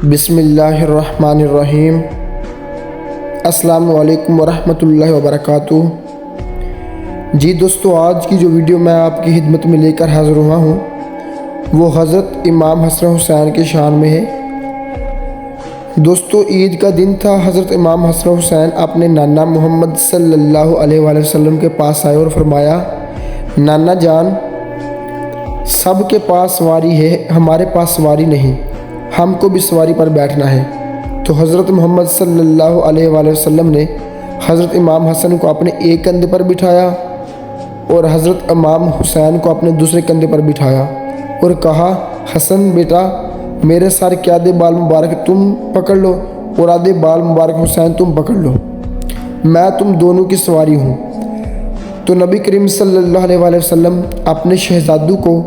بسم اللہ الرحمن الرحیم۔ السلام علیکم ورحمۃ اللہ وبرکاتہ۔ جی دوستو، آج کی جو ویڈیو میں آپ کی خدمت میں لے کر حاضر ہوا ہوں وہ حضرت امام حسن حسین کے شان میں ہے۔ دوستو، عید کا دن تھا۔ حضرت امام حسن حسین اپنے نانا محمد صلی اللہ علیہ وآلہ وسلم کے پاس آئے اور فرمایا، نانا جان، سب کے پاس سواری ہے، ہمارے پاس سواری نہیں، ہم کو بھی سواری پر بیٹھنا ہے۔ تو حضرت محمد صلی اللہ علیہ وآلہ وسلم نے حضرت امام حسن کو اپنے ایک کندھے پر بٹھایا اور حضرت امام حسین کو اپنے دوسرے کندھے پر بٹھایا اور کہا، حسن بیٹا، میرے سر کے آدھے بال مبارک تم پکڑ لو اور آدھے بال مبارک حسین تم پکڑ لو، میں تم دونوں کی سواری ہوں۔ تو نبی کریم صلی اللہ علیہ وآلہ وسلم اپنے شہزادوں کو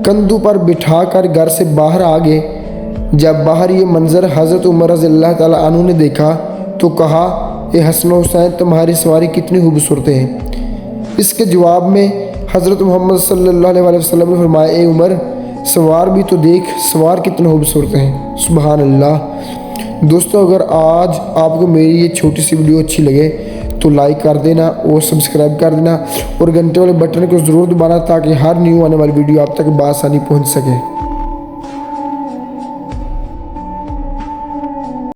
کندھوں پر بٹھا کر گھر سے باہر آ گئے۔ جب باہر یہ منظر حضرت عمر رضی اللہ تعالیٰ عنہ نے دیکھا تو کہا، اے حسن و حسین، تمہاری سواری کتنی خوبصورت ہے۔ اس کے جواب میں حضرت محمد صلی اللہ علیہ وآلہ وسلم نے فرمایا، اے عمر، سوار بھی تو دیکھ، سوار کتنے خوبصورت ہیں۔ سبحان اللہ۔ دوستو، اگر آج آپ کو میری یہ چھوٹی سی ویڈیو اچھی لگے تو لائک کر دینا اور سبسکرائب کر دینا اور گھنٹے والے بٹن کو ضرور دبانا تاکہ ہر نیو آنے والی ویڈیو آپ تک بآسانی پہنچ سکے۔